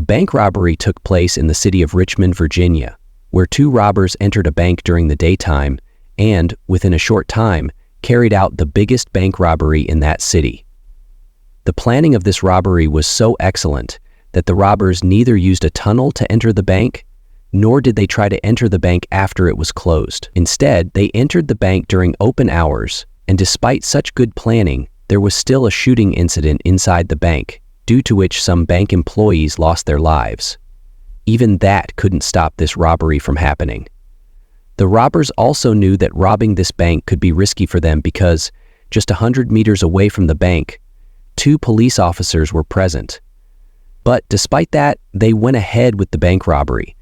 bank robbery took place in the city of Richmond, Virginia, where two robbers entered a bank during the daytime and, within a short time, carried out the biggest bank robbery in that city. The planning of this robbery was so excellent that the robbers neither used a tunnel to enter the bank, nor did they try to enter the bank after it was closed. Instead, they entered the bank during open hours, and despite such good planning, there was still a shooting incident inside the bank, due to which some bank employees lost their lives. Even that couldn't stop this robbery from happening. The robbers also knew that robbing this bank could be risky for them because, just 100 meters away from the bank, 2 police officers were present. But despite that, they went ahead with the bank robbery,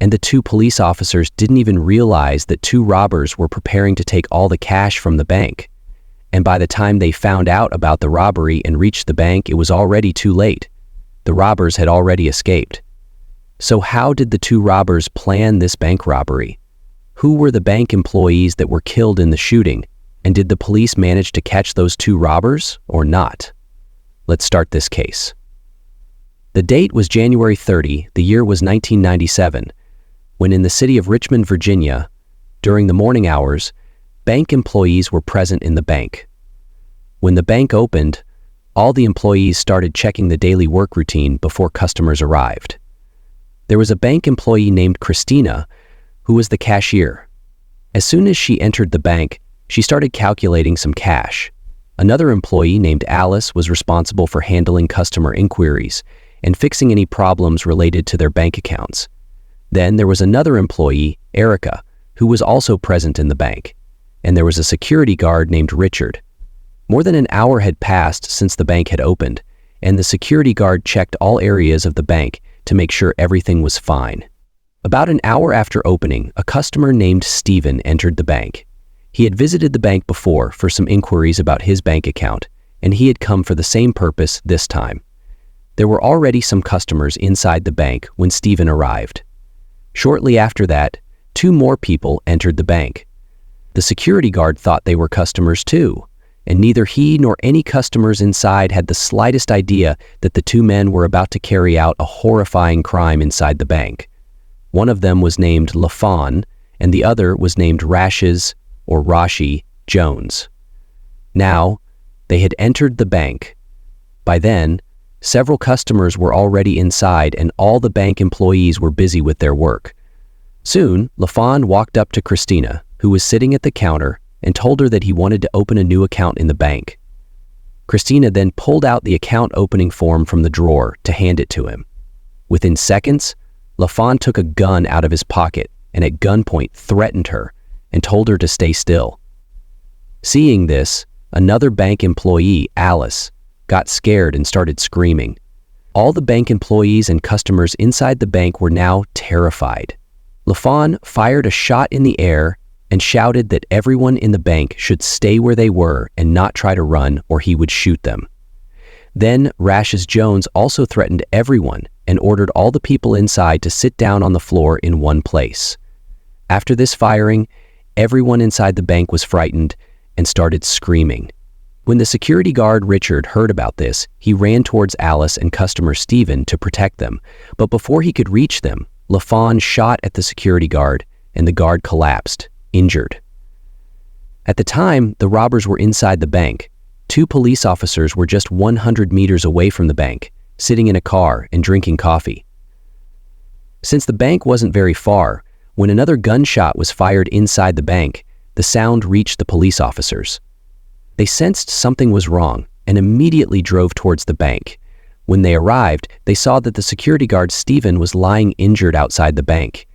and the 2 police officers didn't even realize that 2 robbers were preparing to take all the cash from the bank. And by the time they found out about the robbery and reached the bank, it was already too late. The robbers had already escaped. So how did the 2 robbers plan this bank robbery? Who were the bank employees that were killed in the shooting? And did the police manage to catch those 2 robbers or not? Let's start this case. The date was January 30, the year was 1997, when in the city of Richmond, Virginia, during the morning hours, bank employees were present in the bank. When the bank opened, all the employees started checking the daily work routine before customers arrived. There was a bank employee named Christina, who was the cashier. As soon as she entered the bank, she started calculating some cash. Another employee named Alice was responsible for handling customer inquiries and fixing any problems related to their bank accounts. Then there was another employee, Erica, who was also present in the bank. And there was a security guard named Richard. More than an hour had passed since the bank had opened, and the security guard checked all areas of the bank to make sure everything was fine. About an hour after opening, a customer named Stephen entered the bank. He had visited the bank before for some inquiries about his bank account, and he had come for the same purpose this time. There were already some customers inside the bank when Stephen arrived. Shortly after that, 2 more people entered the bank. The security guard thought they were customers too, and neither he nor any customers inside had the slightest idea that the 2 men were about to carry out a horrifying crime inside the bank. One of them was named LaFawn, and the other was named Rashi Jones. Now, they had entered the bank. By then, several customers were already inside and all the bank employees were busy with their work. Soon, LaFawn walked up to Christina, who was sitting at the counter, and told her that he wanted to open a new account in the bank. Christina then pulled out the account opening form from the drawer to hand it to him. Within seconds, LaFawn took a gun out of his pocket and at gunpoint threatened her and told her to stay still. Seeing this, another bank employee, Alice, got scared and started screaming. All the bank employees and customers inside the bank were now terrified. LaFawn fired a shot in the air and shouted that everyone in the bank should stay where they were and not try to run or he would shoot them. Then Rashi Jones also threatened everyone and ordered all the people inside to sit down on the floor in one place. After this firing, everyone inside the bank was frightened and started screaming. When the security guard Richard heard about this, he ran towards Alice and customer Stephen to protect them, but before he could reach them, LaFawn shot at the security guard and the guard collapsed, injured. At the time the robbers were inside the bank, 2 police officers were just 100 meters away from the bank, sitting in a car and drinking coffee. Since the bank wasn't very far, when another gunshot was fired inside the bank, the sound reached the police officers. They sensed something was wrong and immediately drove towards the bank. When they arrived, they saw that the security guard Stephen was lying injured outside the bank.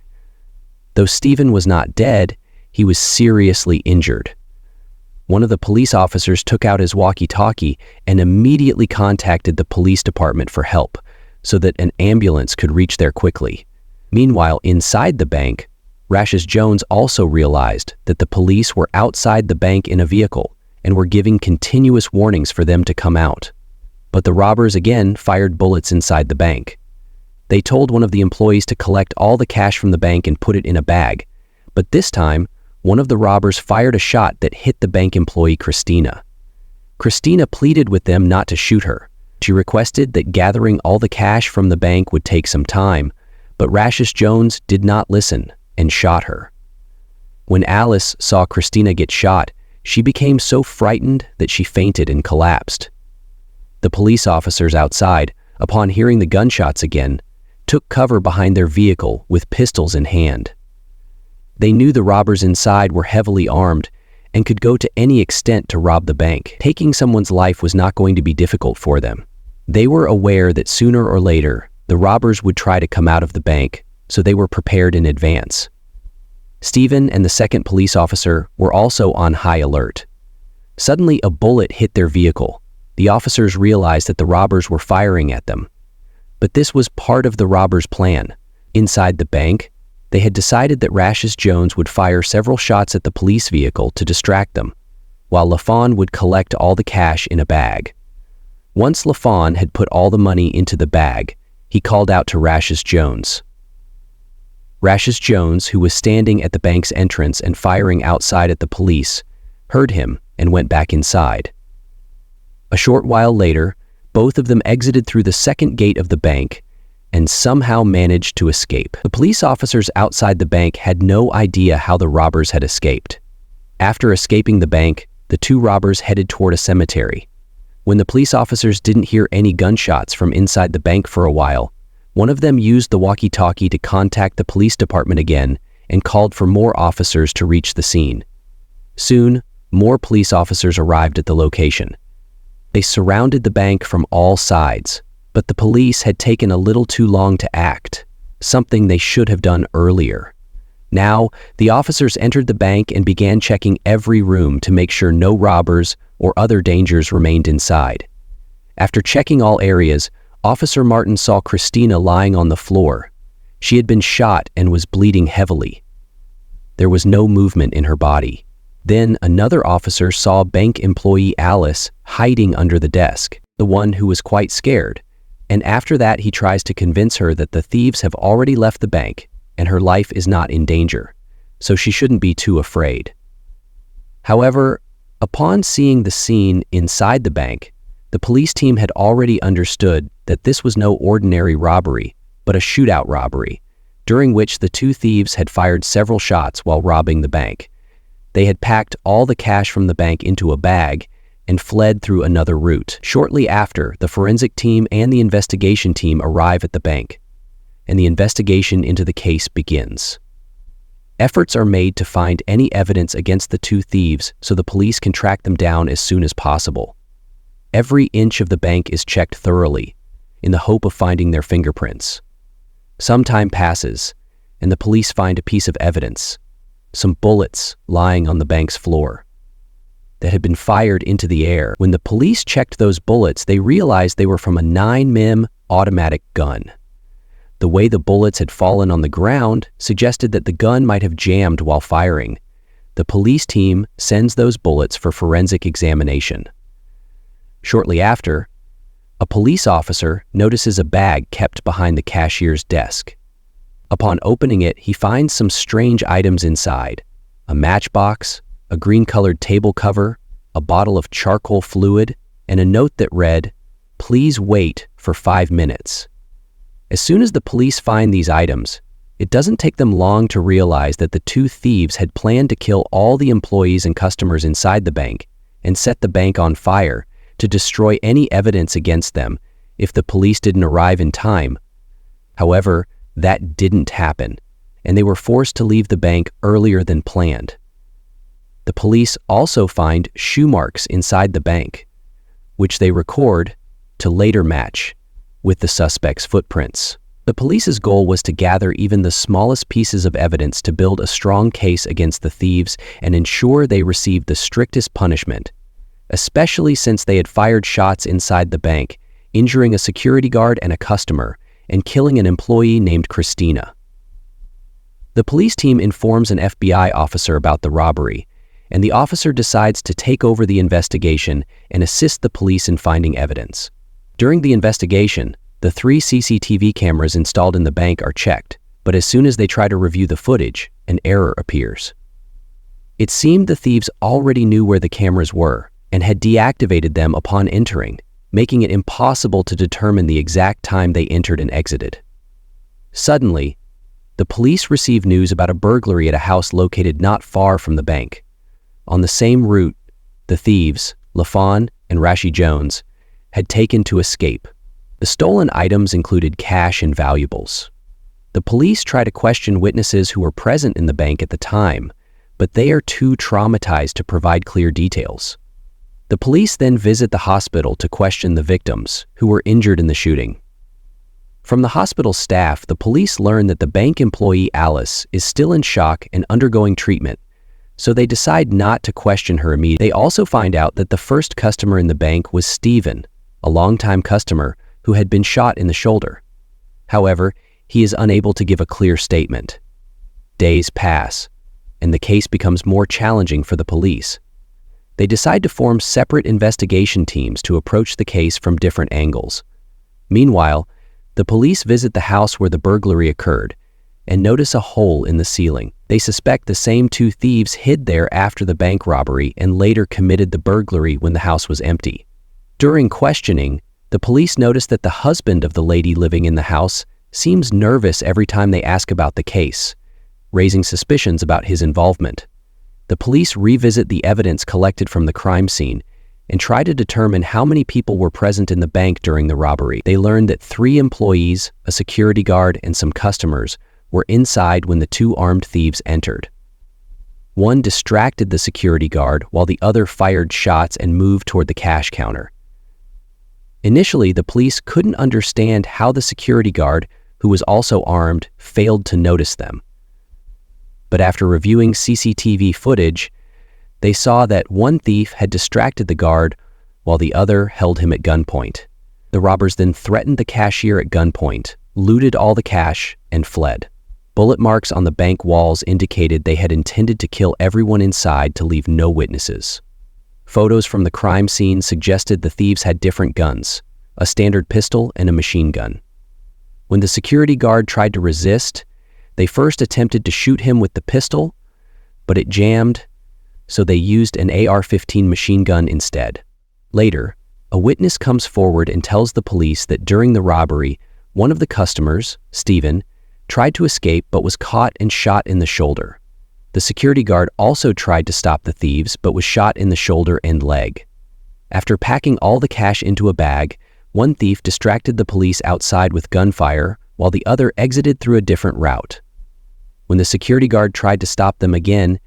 Though Stephen was not dead, he was seriously injured. One of the police officers took out his walkie-talkie and immediately contacted the police department for help so that an ambulance could reach there quickly. Meanwhile, inside the bank, Rashi Jones also realized that the police were outside the bank in a vehicle and were giving continuous warnings for them to come out. But the robbers again fired bullets inside the bank. They told one of the employees to collect all the cash from the bank and put it in a bag. But this time, one of the robbers fired a shot that hit the bank employee Christina. Christina pleaded with them not to shoot her. She requested that gathering all the cash from the bank would take some time, but Rashes Jones did not listen and shot her. When Alice saw Christina get shot, she became so frightened that she fainted and collapsed. The police officers outside, upon hearing the gunshots again, took cover behind their vehicle with pistols in hand. They knew the robbers inside were heavily armed and could go to any extent to rob the bank. Taking someone's life was not going to be difficult for them. They were aware that sooner or later, the robbers would try to come out of the bank, so they were prepared in advance. Stephen and the second police officer were also on high alert. Suddenly, a bullet hit their vehicle. The officers realized that the robbers were firing at them. But this was part of the robbers' plan. Inside the bank, they had decided that Rashes Jones would fire several shots at the police vehicle to distract them, while LaFawn would collect all the cash in a bag. Once LaFawn had put all the money into the bag, he called out to Rashes Jones. Rashes Jones, who was standing at the bank's entrance and firing outside at the police, heard him and went back inside. A short while later, both of them exited through the second gate of the bank and somehow managed to escape. The police officers outside the bank had no idea how the robbers had escaped. After escaping the bank, the two robbers headed toward a cemetery. When the police officers didn't hear any gunshots from inside the bank for a while, one of them used the walkie-talkie to contact the police department again and called for more officers to reach the scene. Soon, more police officers arrived at the location. They surrounded the bank from all sides, but the police had taken a little too long to act, something they should have done earlier. Now, the officers entered the bank and began checking every room to make sure no robbers or other dangers remained inside. After checking all areas, Officer Martin saw Christina lying on the floor. She had been shot and was bleeding heavily. There was no movement in her body. Then another officer saw bank employee Alice hiding under the desk, the one who was quite scared, and after that he tries to convince her that the thieves have already left the bank and her life is not in danger, so she shouldn't be too afraid. However, upon seeing the scene inside the bank, the police team had already understood that this was no ordinary robbery, but a shootout robbery, during which the two thieves had fired several shots while robbing the bank. They had packed all the cash from the bank into a bag and fled through another route. Shortly after, the forensic team and the investigation team arrive at the bank, and the investigation into the case begins. Efforts are made to find any evidence against the two thieves so the police can track them down as soon as possible. Every inch of the bank is checked thoroughly, in the hope of finding their fingerprints. Some time passes, and the police find a piece of evidence, some bullets lying on the bank's floor that had been fired into the air. When the police checked those bullets, they realized they were from a 9mm automatic gun. The way the bullets had fallen on the ground suggested that the gun might have jammed while firing. The police team sends those bullets for forensic examination. Shortly after, a police officer notices a bag kept behind the cashier's desk. Upon opening it, he finds some strange items inside: a matchbox, a green-colored table cover, a bottle of charcoal fluid, and a note that read, "Please wait for 5 minutes." As soon as the police find these items, it doesn't take them long to realize that the two thieves had planned to kill all the employees and customers inside the bank and set the bank on fire to destroy any evidence against them if the police didn't arrive in time. However, that didn't happen, and they were forced to leave the bank earlier than planned. The police also find shoe marks inside the bank, which they record to later match with the suspect's footprints. The police's goal was to gather even the smallest pieces of evidence to build a strong case against the thieves and ensure they received the strictest punishment, especially since they had fired shots inside the bank, injuring a security guard and a customer, and killing an employee named Christina. The police team informs an FBI officer about the robbery, and the officer decides to take over the investigation and assist the police in finding evidence. During the investigation, the 3 CCTV cameras installed in the bank are checked, but as soon as they try to review the footage, an error appears. It seemed the thieves already knew where the cameras were and had deactivated them upon entering, making it impossible to determine the exact time they entered and exited. Suddenly, the police received news about a burglary at a house located not far from the bank. On the same route, the thieves, LaFawn and Rashi Jones, had taken to escape. The stolen items included cash and valuables. The police try to question witnesses who were present in the bank at the time, but they are too traumatized to provide clear details. The police then visit the hospital to question the victims, who were injured in the shooting. From the hospital staff, the police learn that the bank employee Alice is still in shock and undergoing treatment, so they decide not to question her immediately. They also find out that the first customer in the bank was Stephen, a longtime customer who had been shot in the shoulder. However, he is unable to give a clear statement. Days pass, and the case becomes more challenging for the police. They decide to form separate investigation teams to approach the case from different angles. Meanwhile, the police visit the house where the burglary occurred and notice a hole in the ceiling. They suspect the same two thieves hid there after the bank robbery and later committed the burglary when the house was empty. During questioning, the police notice that the husband of the lady living in the house seems nervous every time they ask about the case, raising suspicions about his involvement. The police revisit the evidence collected from the crime scene and try to determine how many people were present in the bank during the robbery. They learn that 3 employees, a security guard, and some customers were inside when the 2 armed thieves entered. One distracted the security guard while the other fired shots and moved toward the cash counter. Initially, the police couldn't understand how the security guard, who was also armed, failed to notice them. But after reviewing CCTV footage, they saw that one thief had distracted the guard while the other held him at gunpoint. The robbers then threatened the cashier at gunpoint, looted all the cash, and fled. Bullet marks on the bank walls indicated they had intended to kill everyone inside to leave no witnesses. Photos from the crime scene suggested the thieves had different guns, a standard pistol and a machine gun. When the security guard tried to resist, they first attempted to shoot him with the pistol, but it jammed, so they used an AR-15 machine gun instead. Later, a witness comes forward and tells the police that during the robbery, one of the customers, Stephen, tried to escape but was caught and shot in the shoulder. The security guard also tried to stop the thieves but was shot in the shoulder and leg. After packing all the cash into a bag, one thief distracted the police outside with gunfire while the other exited through a different route. When the security guard tried to stop them again,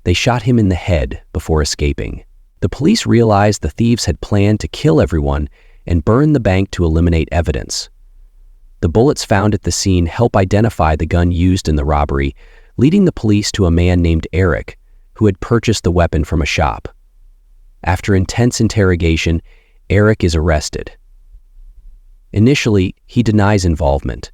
they shot him in the head before escaping. The police realized the thieves had planned to kill everyone and burn the bank to eliminate evidence. The bullets found at the scene help identify the gun used in the robbery, leading the police to a man named Eric, who had purchased the weapon from a shop. After intense interrogation, Eric is arrested. Initially, he denies involvement,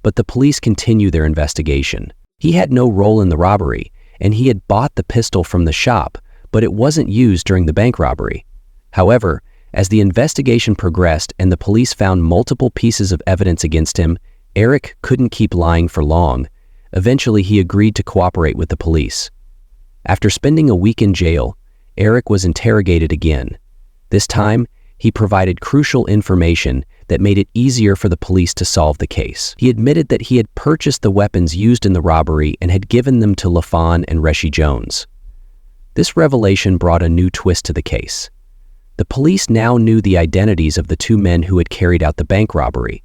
but the police continue their investigation. He had no role in the robbery, and he had bought the pistol from the shop, but it wasn't used during the bank robbery. However, as the investigation progressed and the police found multiple pieces of evidence against him, Eric couldn't keep lying for long. Eventually, he agreed to cooperate with the police. After spending a week in jail, Eric was interrogated again. This time, he provided crucial information that made it easier for the police to solve the case. He admitted that he had purchased the weapons used in the robbery and had given them to LaFawn and Rashi Jones. This revelation brought a new twist to the case. The police now knew the identities of the 2 men who had carried out the bank robbery.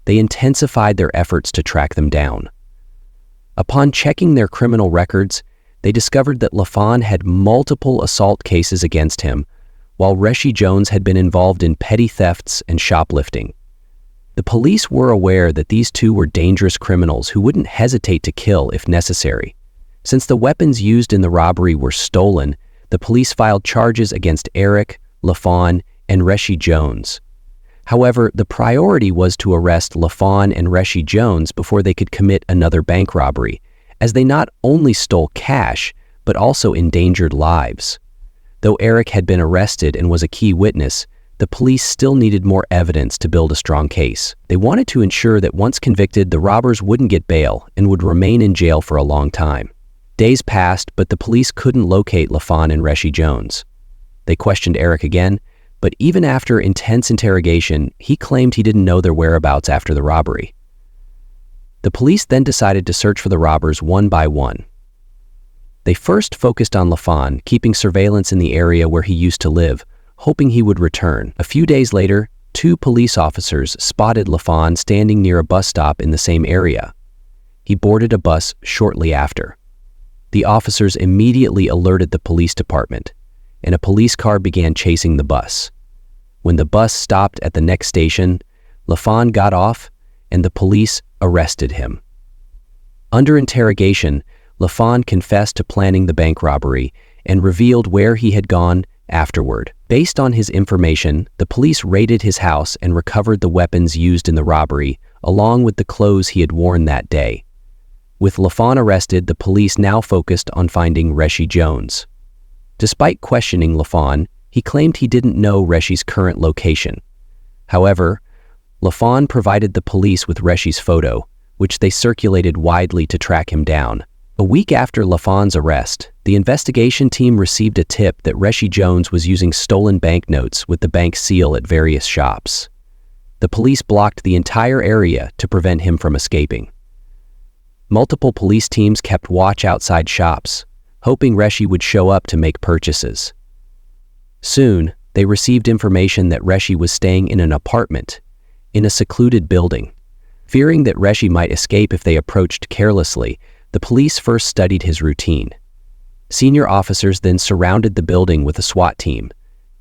They intensified their efforts to track them down. Upon checking their criminal records, they discovered that LaFawn had multiple assault cases against him, while Rashi Jones had been involved in petty thefts and shoplifting. The police were aware that these 2 were dangerous criminals who wouldn't hesitate to kill if necessary. Since the weapons used in the robbery were stolen, the police filed charges against Eric, LaFawn, and Rashi Jones. However, the priority was to arrest LaFawn and Rashi Jones before they could commit another bank robbery, as they not only stole cash, but also endangered lives. Though Eric had been arrested and was a key witness, the police still needed more evidence to build a strong case. They wanted to ensure that once convicted, the robbers wouldn't get bail and would remain in jail for a long time. Days passed, but the police couldn't locate LaFawn and Rashi Jones. They questioned Eric again, But even after intense interrogation, he claimed he didn't know their whereabouts after the robbery. The police then decided to search for the robbers one by one. They first focused on Lafon, keeping surveillance in the area where he used to live, hoping he would return. A few days later, 2 police officers spotted Lafon standing near a bus stop in the same area. He boarded a bus shortly after. The officers immediately alerted the police department, and a police car began chasing the bus. When the bus stopped at the next station, Lafon got off, and the police arrested him. Under interrogation, Lafon confessed to planning the bank robbery and revealed where he had gone afterward. Based on his information, the police raided his house and recovered the weapons used in the robbery, along with the clothes he had worn that day. With Lafon arrested, the police now focused on finding Reshi Jones. Despite questioning Lafon, he claimed he didn't know Reshi's current location. However, Lafon provided the police with Reshi's photo, which they circulated widely to track him down. A week after Lafon's arrest, the investigation team received a tip that Reshi Jones was using stolen banknotes with the bank seal at various shops. The police blocked the entire area to prevent him from escaping. Multiple police teams kept watch outside shops, hoping Reshi would show up to make purchases. Soon, they received information that Reshi was staying in an apartment in a secluded building. Fearing that Reshi might escape if they approached carelessly, the police first studied his routine. Senior officers then surrounded the building with a SWAT team.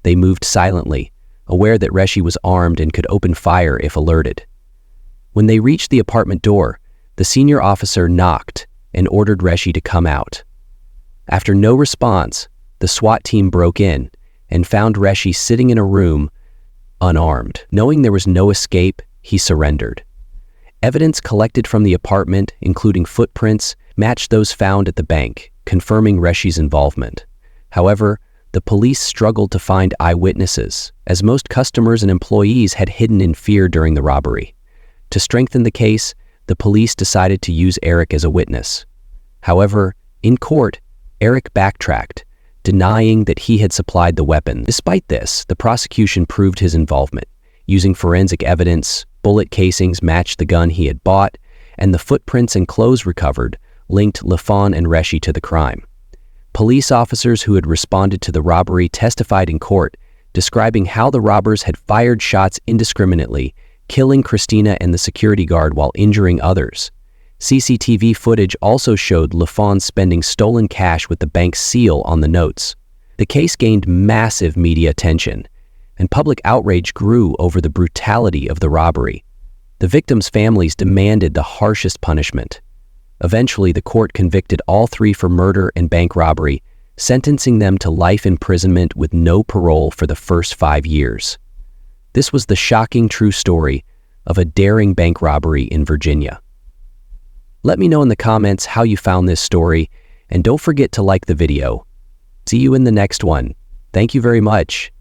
They moved silently, aware that Reshi was armed and could open fire if alerted. When they reached the apartment door, the senior officer knocked and ordered Reshi to come out. After no response, the SWAT team broke in and found Reshi sitting in a room, unarmed. Knowing there was no escape, he surrendered. Evidence collected from the apartment, including footprints, matched those found at the bank, confirming Reshi's involvement. However, the police struggled to find eyewitnesses, as most customers and employees had hidden in fear during the robbery. To strengthen the case, the police decided to use Eric as a witness. However, in court, Eric backtracked, denying that he had supplied the weapon. Despite this, the prosecution proved his involvement. Using forensic evidence, bullet casings matched the gun he had bought, and the footprints and clothes recovered linked Lafon and Reshi to the crime. Police officers who had responded to the robbery testified in court, describing how the robbers had fired shots indiscriminately, killing Christina and the security guard while injuring others. CCTV footage also showed Lafon spending stolen cash with the bank's seal on the notes. The case gained massive media attention, and public outrage grew over the brutality of the robbery. The victims' families demanded the harshest punishment. Eventually, the court convicted all 3 for murder and bank robbery, sentencing them to life imprisonment with no parole for the first 5 years. This was the shocking true story of a daring bank robbery in Virginia. Let me know in the comments how you found this story, and don't forget to like the video. See you in the next one. Thank you very much.